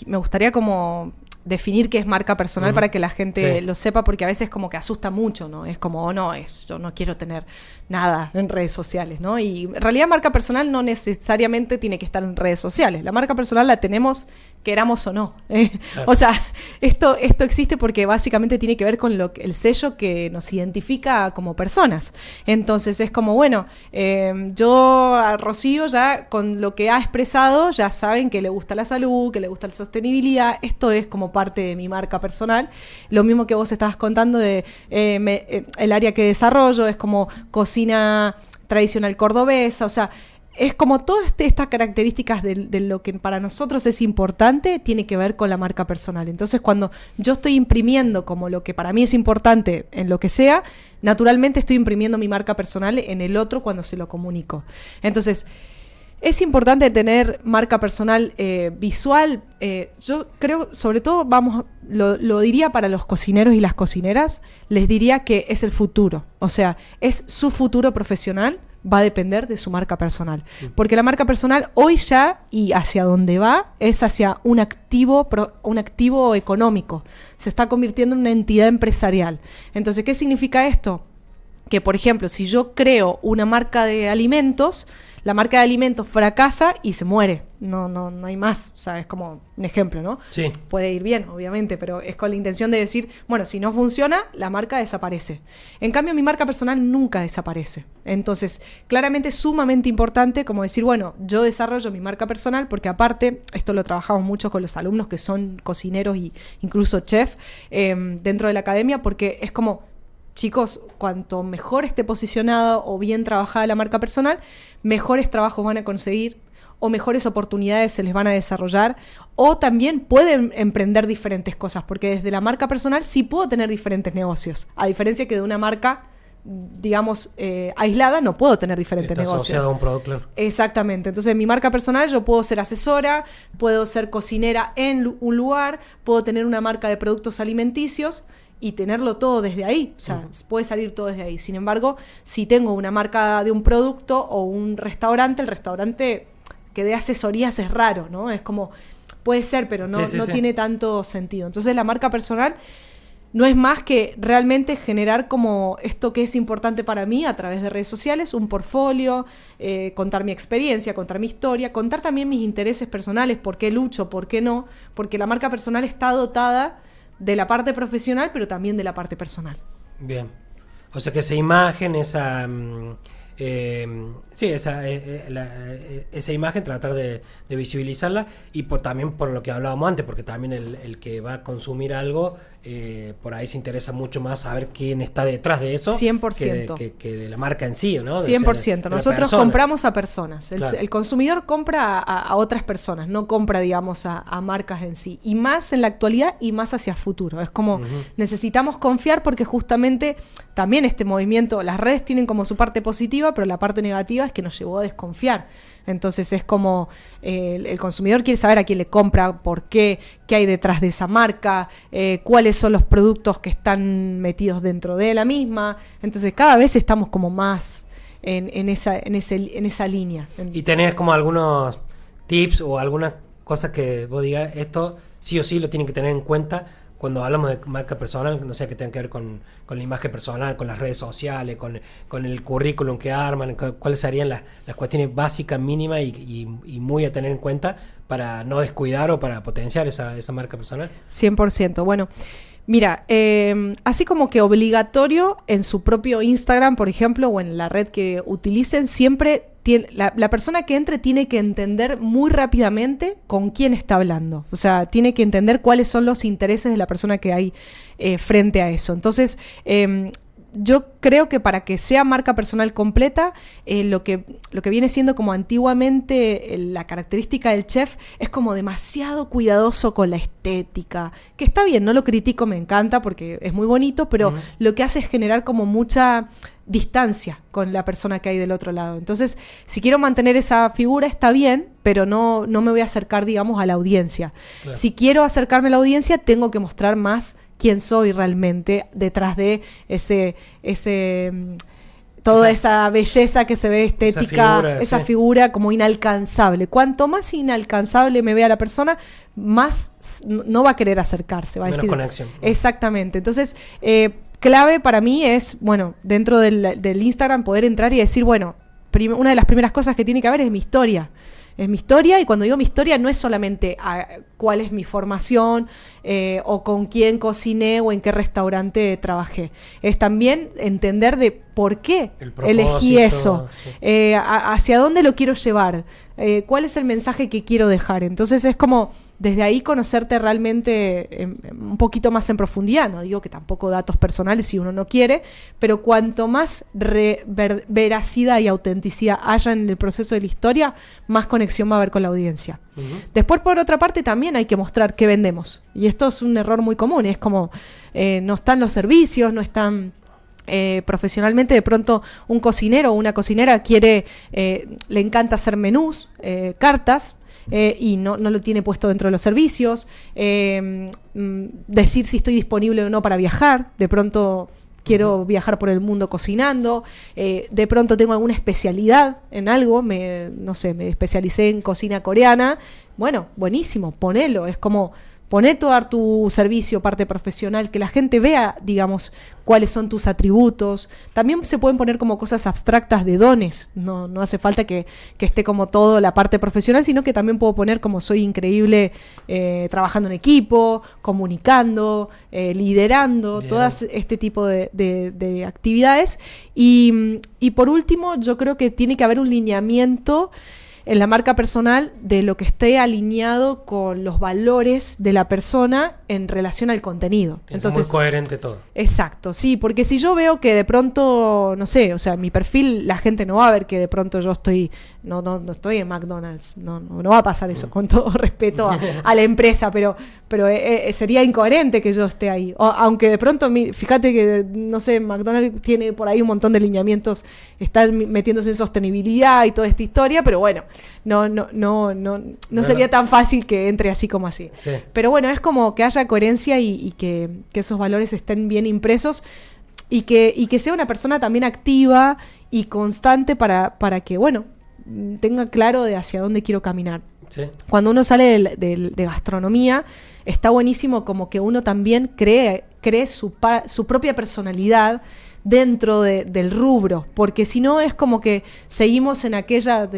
me gustaría como definir qué es marca personal, para que la gente lo sepa, porque a veces como que asusta mucho, ¿no? Es como, yo no quiero tener nada en redes sociales, ¿no? Y en realidad marca personal no necesariamente tiene que estar en redes sociales. La marca personal la tenemos queramos o no. Claro. O sea, esto existe porque básicamente tiene que ver con el sello que nos identifica como personas. Entonces es como, bueno, yo a Rocío ya con lo que ha expresado ya saben que le gusta la salud, que le gusta la sostenibilidad. Esto es como parte de mi marca personal. Lo mismo que vos estabas contando de el área que desarrollo, es como cocina tradicional cordobesa, o sea, es como todas estas características de lo que para nosotros es importante, tiene que ver con la marca personal. Entonces, cuando yo estoy imprimiendo como lo que para mí es importante en lo que sea, naturalmente estoy imprimiendo mi marca personal en el otro cuando se lo comunico. Entonces, es importante tener marca personal visual. Yo creo, sobre todo, lo diría para los cocineros y las cocineras, les diría que es el futuro. O sea, es su futuro profesional, va a depender de su marca personal. Porque la marca personal hoy ya, y hacia dónde va, es hacia un activo económico. Se está convirtiendo en una entidad empresarial. Entonces, ¿qué significa esto? Que, por ejemplo, si yo creo una marca de alimentos, la marca de alimentos fracasa y se muere. No hay más. O sea, es como un ejemplo, ¿no? Sí. Puede ir bien, obviamente, pero es con la intención de decir, bueno, si no funciona, la marca desaparece. En cambio, mi marca personal nunca desaparece. Entonces, claramente es sumamente importante como decir, bueno, yo desarrollo mi marca personal porque aparte, esto lo trabajamos mucho con los alumnos que son cocineros e incluso chef dentro de la academia, porque es como, chicos, cuanto mejor esté posicionada o bien trabajada la marca personal, mejores trabajos van a conseguir o mejores oportunidades se les van a desarrollar, o también pueden emprender diferentes cosas, porque desde la marca personal sí puedo tener diferentes negocios, a diferencia que de una marca, digamos, aislada, no puedo tener diferentes negocios. Asociado a un producto, claro. Exactamente. Entonces, en mi marca personal yo puedo ser asesora, puedo ser cocinera en un lugar, puedo tener una marca de productos alimenticios, y tenerlo todo desde ahí, o sea, puede salir todo desde ahí. Sin embargo, si tengo una marca de un producto o un restaurante, el restaurante que dé asesorías es raro, ¿no? Es como, puede ser, pero no tiene tanto sentido. Entonces, la marca personal no es más que realmente generar como esto que es importante para mí a través de redes sociales, un portfolio, contar mi experiencia, contar mi historia, contar también mis intereses personales, por qué lucho, por qué no, porque la marca personal está dotada de la parte profesional, pero también de la parte personal. Bien. O sea que esa imagen, esa imagen, tratar de visibilizarla, y también por lo que hablábamos antes, porque también el que va a consumir algo, por ahí se interesa mucho más saber quién está detrás de eso 100%. que de la marca en sí, ¿no? 100%. Nosotros compramos a personas. Claro. El consumidor compra a otras personas, no compra, digamos, a marcas en sí. Y más en la actualidad y más hacia futuro. Es como necesitamos confiar, porque justamente también este movimiento, las redes tienen como su parte positiva, pero la parte negativa es que nos llevó a desconfiar. Entonces es como el consumidor quiere saber a quién le compra, por qué hay detrás de esa marca, cuáles son los productos que están metidos dentro de la misma. Entonces cada vez estamos como más en esa línea. ¿Y tenés como algunos tips o algunas cosas que vos digas, esto sí o sí lo tienen que tener en cuenta cuando hablamos de marca personal, no sé, que tenga que ver con la imagen personal, con las redes sociales, con el currículum que arman, cuáles serían las cuestiones básicas, mínimas y muy a tener en cuenta para no descuidar o para potenciar esa marca personal? 100%. Bueno, mira, así como que obligatorio en su propio Instagram, por ejemplo, o en la red que utilicen, siempre la persona que entre tiene que entender muy rápidamente con quién está hablando. O sea, tiene que entender cuáles son los intereses de la persona que hay frente a eso. Entonces, yo creo que para que sea marca personal completa, lo que viene siendo como antiguamente la característica del chef es como demasiado cuidadoso con la estética, que está bien, no lo critico, me encanta porque es muy bonito, pero lo que hace es generar como mucha distancia con la persona que hay del otro lado. Entonces, si quiero mantener esa figura está bien, pero no me voy a acercar, digamos, a la audiencia. Claro. Si quiero acercarme a la audiencia, tengo que mostrar más quién soy realmente detrás de toda esa belleza que se ve estética, esa figura como inalcanzable. Cuanto más inalcanzable me vea la persona, más no va a querer acercarse. Va a menos decir, conexión. Exactamente. Entonces, clave para mí es, bueno, dentro del Instagram poder entrar y decir, bueno, una de las primeras cosas que tiene que haber es mi historia. Es mi historia, y cuando digo mi historia no es solamente cuál es mi formación o con quién cociné o en qué restaurante trabajé. Es también entender de por qué elegí eso, sí. Hacia dónde lo quiero llevar, cuál es el mensaje que quiero dejar. Entonces es como desde ahí conocerte realmente un poquito más en profundidad. No digo que tampoco datos personales si uno no quiere, pero cuanto más veracidad y autenticidad haya en el proceso de la historia, más conexión va a haber con la audiencia. Después, por otra parte, también hay que mostrar qué vendemos. Y esto es un error muy común. Es como no están los servicios, no están... profesionalmente, de pronto un cocinero o una cocinera le encanta hacer menús, cartas, y no lo tiene puesto dentro de los servicios, decir si estoy disponible o no para viajar. De pronto quiero viajar por el mundo cocinando, de pronto tengo alguna especialidad en algo, me especialicé en cocina coreana. Bueno, buenísimo, ponelo. Es como poner todo tu servicio, parte profesional, que la gente vea, digamos, cuáles son tus atributos. También se pueden poner como cosas abstractas de dones. No hace falta que esté como todo la parte profesional, sino que también puedo poner como soy increíble trabajando en equipo, comunicando, liderando, todas este tipo de actividades. Y por último, yo creo que tiene que haber un lineamiento en la marca personal de lo que esté alineado con los valores de la persona en relación al contenido. Entonces, muy coherente todo. Exacto, sí, porque si yo veo que de pronto, no sé, o sea, mi perfil, la gente no va a ver que de pronto yo no estoy en McDonald's, no va a pasar eso, con todo respeto a la empresa, pero sería incoherente que yo esté ahí. Aunque de pronto, fíjate que, no sé, McDonald's tiene por ahí un montón de lineamientos, están metiéndose en sostenibilidad y toda esta historia, pero bueno, no sería tan fácil que entre así como así. Sí. Pero bueno, es como que haya coherencia y que esos valores estén bien impresos y que sea una persona también activa y constante para que, bueno, tenga claro de hacia dónde quiero caminar. Sí. Cuando uno sale de gastronomía, está buenísimo como que uno también cree cree su propia personalidad dentro del rubro, porque si no es como que seguimos en aquella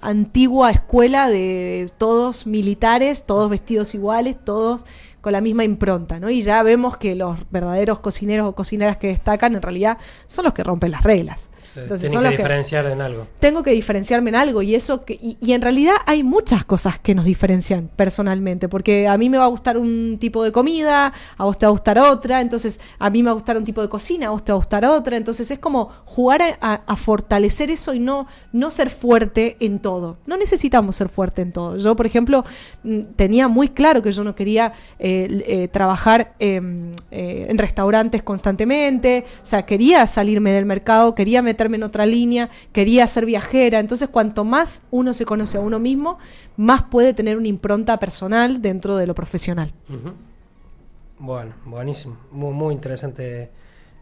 antigua escuela de todos militares, todos vestidos iguales, todos con la misma impronta, ¿no? Y ya vemos que los verdaderos cocineros o cocineras que destacan en realidad son los que rompen las reglas. Sí, entonces, tienen que diferenciar en algo. Tengo que diferenciarme en algo y en realidad hay muchas cosas que nos diferencian personalmente, porque a mí me va a gustar un tipo de comida, a vos te va a gustar otra, entonces a mí me va a gustar un tipo de cocina, a vos te va a gustar otra, entonces es como jugar a fortalecer eso y no ser fuerte en todo. No necesitamos ser fuerte en todo. Yo, por ejemplo, tenía muy claro que yo no quería trabajar en restaurantes constantemente, o sea, quería salirme del mercado, quería meterme en otra línea, quería ser viajera. Entonces, cuanto más uno se conoce a uno mismo, más puede tener una impronta personal dentro de lo profesional. Uh-huh. Bueno, buenísimo, muy, muy interesante.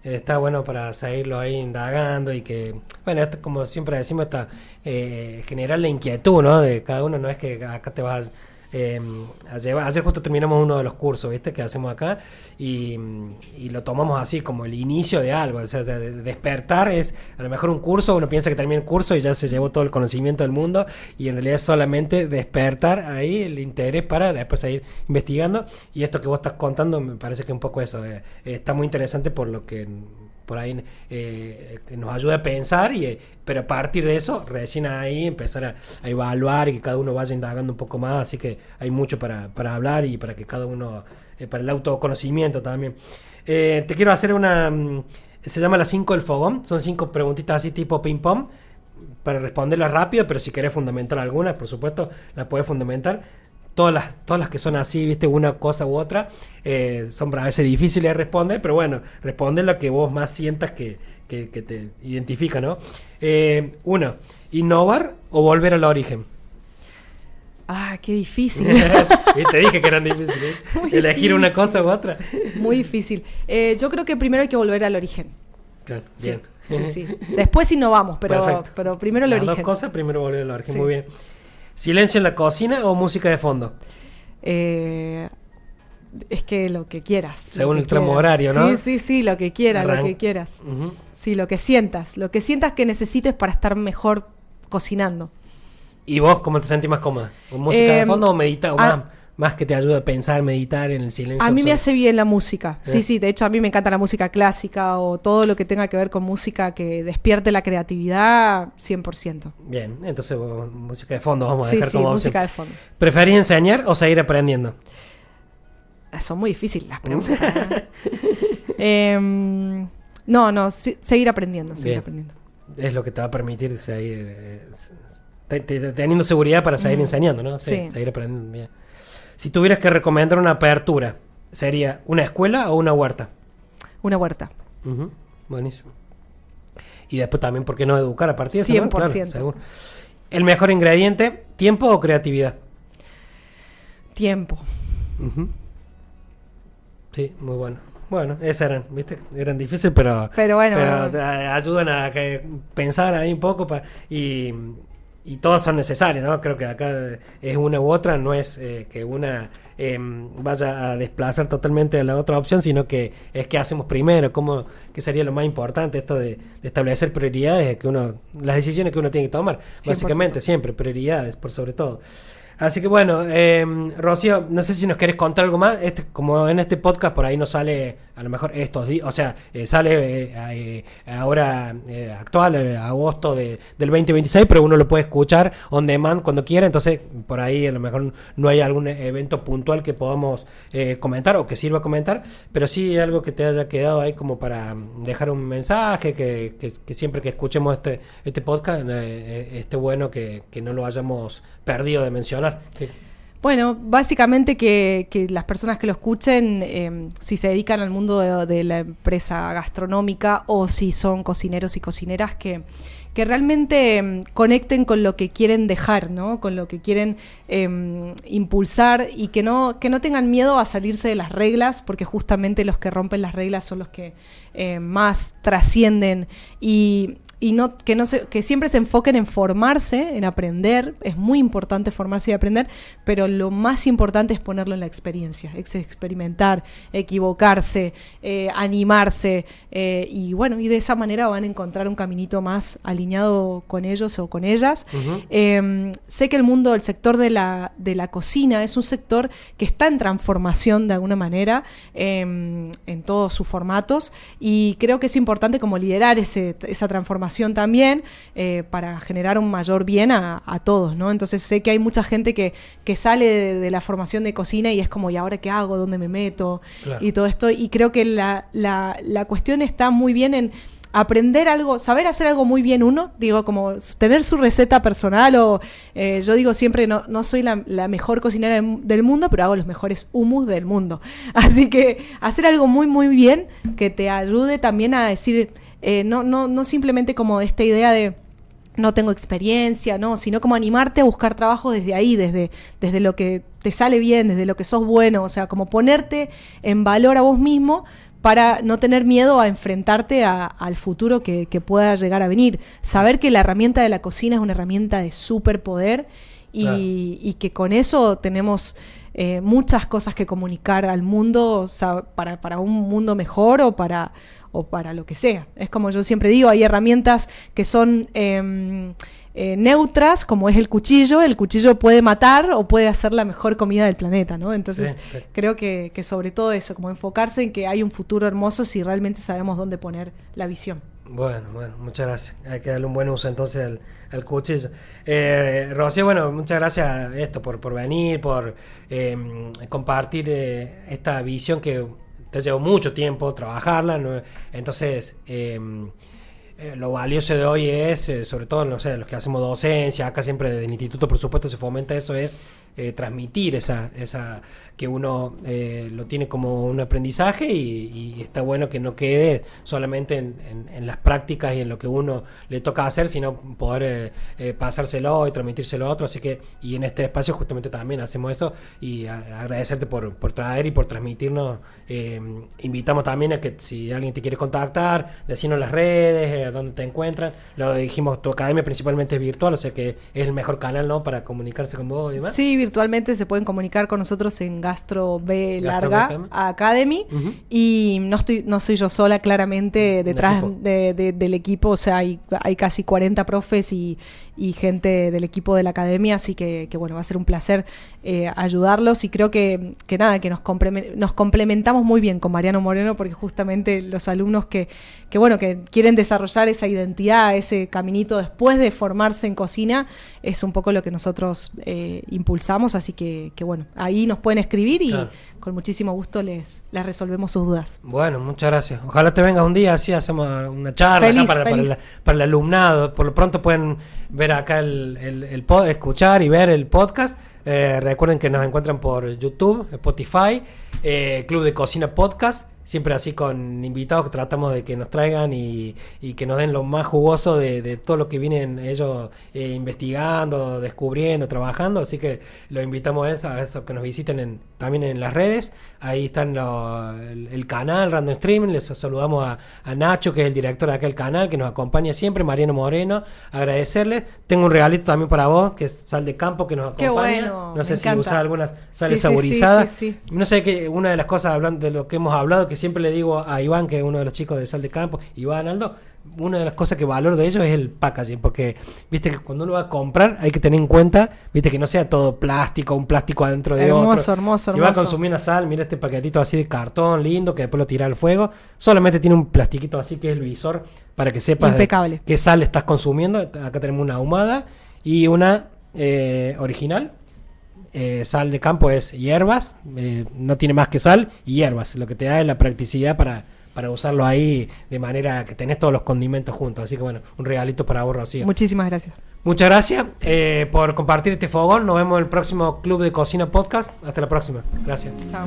Está bueno para seguirlo ahí indagando y que, bueno, esto, como siempre decimos, está generar la inquietud, ¿no? De cada uno. No es que acá te vas a llevar. Ayer justo terminamos uno de los cursos, ¿viste? Que hacemos acá y lo tomamos así como el inicio de algo. O sea, de despertar es a lo mejor un curso, uno piensa que termina el curso y ya se llevó todo el conocimiento del mundo, y en realidad es solamente despertar ahí el interés para después seguir investigando. Y esto que vos estás contando me parece que un poco eso está muy interesante, por lo que por ahí nos ayuda a pensar, pero a partir de eso recién ahí empezar a evaluar y que cada uno vaya indagando un poco más. Así que hay mucho para hablar y para que cada uno, para el autoconocimiento también. Te quiero hacer se llama las 5 del fogón. Son 5 preguntitas así tipo ping pong para responderlas rápido, pero si querés fundamentar algunas, por supuesto las podés fundamentar. Todas las que son así, viste, una cosa u otra, son a veces difíciles de responder, pero bueno, responde lo que vos más sientas que te identifica, ¿no? 1, innovar o volver al origen. Ah, qué difícil. Te dije que eran difíciles. Elegir difícil. Una cosa u otra. Muy difícil. Yo creo que primero hay que volver al origen. Claro, sí, bien. Sí. Después innovamos, pero primero el origen. Las dos cosas, primero volver al origen, sí. Muy bien. ¿Silencio en la cocina o música de fondo? Es que lo que quieras. Según el tramo horario, ¿no? Sí, lo que quieras, lo que quieras. Uh-huh. Sí, lo que sientas que necesites para estar mejor cocinando. ¿Y vos cómo te sentís más cómoda? ¿Con música de fondo o medita? Más que te ayuda a pensar, meditar en el silencio. A mí me hace bien la música. Sí, de hecho a mí me encanta la música clásica o todo lo que tenga que ver con música que despierte la creatividad, 100%. Bien, entonces música de fondo vamos a dejar como opción. Música de fondo. ¿Preferís enseñar o seguir aprendiendo? Son muy difíciles las preguntas. No, seguir aprendiendo. Es lo que te va a permitir seguir teniendo seguridad para seguir enseñando, ¿no? Sí, seguir aprendiendo. Bien. Si tuvieras que recomendar una apertura, ¿sería una escuela o una huerta? Una huerta. Uh-huh. Buenísimo. Y después también, ¿por qué no educar a partir de eso? 100%. Claro, seguro. ¿El mejor ingrediente, tiempo o creatividad? Tiempo. Uh-huh. Sí, muy bueno. Bueno, esas eran, ¿viste? Eran difíciles, pero bueno. Ayudan a pensar ahí un poco y todas son necesarias, ¿no? Creo que acá es una u otra, no es que una vaya a desplazar totalmente a la otra opción, sino que es que hacemos primero, qué sería lo más importante, esto de establecer prioridades, las decisiones que uno tiene que tomar, 100%. Básicamente siempre, prioridades por sobre todo. Así que bueno, Rocío, no sé si nos querés contar algo más. Como en este podcast por ahí no sale a lo mejor estos días, o sea, sale ahora actual, agosto del 2026, pero uno lo puede escuchar on demand cuando quiera. Entonces por ahí a lo mejor no hay algún evento puntual que podamos comentar o que sirva a comentar, pero sí algo que te haya quedado ahí como para dejar un mensaje, que siempre que escuchemos este podcast esté bueno que no lo hayamos perdido de mencionar. Sí. Bueno, básicamente que las personas que lo escuchen, si se dedican al mundo de la empresa gastronómica o si son cocineros y cocineras, que realmente conecten con lo que quieren dejar, ¿no? Con lo que quieren impulsar, y que no tengan miedo a salirse de las reglas, porque justamente los que rompen las reglas son los que más trascienden y que siempre se enfoquen en formarse, en aprender. Es muy importante formarse y aprender, pero lo más importante es ponerlo en la experiencia, es experimentar, equivocarse, animarse, y bueno, y de esa manera van a encontrar un caminito más alineado con ellos o con ellas. Sé que el sector de la cocina es un sector que está en transformación de alguna manera, en todos sus formatos, y creo que es importante como liderar esa transformación también, para generar un mayor bien a todos, ¿no? Entonces sé que hay mucha gente que sale de la formación de cocina y es como, ¿y ahora qué hago? ¿Dónde me meto? Claro. Y todo esto, y creo que la cuestión está muy bien en aprender algo, saber hacer algo muy bien uno, digo, como tener su receta personal, o yo digo siempre, no soy la mejor cocinera del mundo, pero hago los mejores hummus del mundo. Así que hacer algo muy, muy bien que te ayude también a decir, no simplemente como esta idea de no tengo experiencia, no, sino como animarte a buscar trabajo desde ahí, desde lo que te sale bien, desde lo que sos bueno, o sea, como ponerte en valor a vos mismo para no tener miedo a enfrentarte al futuro que pueda llegar a venir. Saber que la herramienta de la cocina es una herramienta de superpoder y que con eso tenemos muchas cosas que comunicar al mundo, o sea, para un mundo mejor o para lo que sea. Es como yo siempre digo, hay herramientas que son neutras, como es el cuchillo puede matar o puede hacer la mejor comida del planeta, ¿no? Entonces creo que sobre todo eso, como enfocarse en que hay un futuro hermoso si realmente sabemos dónde poner la visión. Bueno, muchas gracias. Hay que darle un buen uso entonces al cuchillo. Rocío, bueno, muchas gracias por venir, por compartir esta visión que te llevó mucho tiempo trabajarla, ¿no? Entonces lo valioso de hoy es, sobre todo, no sé, los que hacemos docencia, acá siempre desde el instituto por supuesto se fomenta eso, es transmitir esa que uno lo tiene como un aprendizaje y está bueno que no quede solamente en las prácticas y en lo que uno le toca hacer, sino poder pasárselo y transmitírselo a otro. Así que, y en este espacio justamente también hacemos eso, y agradecerte por traer y por transmitirnos. Invitamos también a que si alguien te quiere contactar, decirnos las redes, dónde te encuentran. Lo dijimos, tu academia principalmente es virtual, o sea que es el mejor canal, ¿no?, para comunicarse con vos y demás. Sí, virtualmente se pueden comunicar con nosotros en Gastro B Larga Academy. Y no soy yo sola, claramente detrás del equipo, o sea, hay casi 40 profes y gente del equipo de la academia, así que bueno, va a ser un placer ayudarlos, y creo que nos complementamos muy bien con Mariano Moreno, porque justamente los alumnos que quieren desarrollar esa identidad, ese caminito después de formarse en cocina, es un poco lo que nosotros impulsamos, así que bueno, ahí nos pueden escribir y con muchísimo gusto les resolvemos sus dudas. Bueno, muchas gracias. Ojalá te vengas un día, así hacemos una charla acá para el alumnado. Por lo pronto pueden ver acá escuchar y ver el podcast. Recuerden que nos encuentran por YouTube, Spotify, Club de Cocina Podcast. Siempre así con invitados que tratamos de que nos traigan y que nos den lo más jugoso de todo lo que vienen ellos investigando, descubriendo, trabajando. Así que los invitamos a eso, que nos visiten también en las redes. Ahí están el canal Random Streaming. Les saludamos a Nacho, que es el director de aquel canal, que nos acompaña siempre, Mariano Moreno. Agradecerles. Tengo un regalito también para vos, que es sal de campo, que nos acompaña. Qué bueno, no sé si usás algunas sales saborizadas. Sí. No sé, que una de las cosas, hablando de lo que hemos hablado, que siempre le digo a Iván, que es uno de los chicos de Sal de Campo, Iván Aldo, una de las cosas que valoro de ellos es el packaging, porque viste que cuando uno va a comprar hay que tener en cuenta, viste, que no sea todo plástico, un plástico adentro de otro. Hermoso. Si va a consumir una sal, mira este paquetito así de cartón lindo, que después lo tira al fuego. Solamente tiene un plastiquito así, que es el visor, para que sepas qué sal estás consumiendo. Acá tenemos una ahumada y una original. Sal de campo es hierbas, no tiene más que sal y hierbas. Lo que te da es la practicidad para usarlo ahí, de manera que tenés todos los condimentos juntos. Así que bueno, un regalito para vos, Rocío. Muchísimas gracias. Muchas gracias por compartir este fogón. Nos vemos en el próximo Club de Cocina Podcast. Hasta la próxima. Gracias. Chao.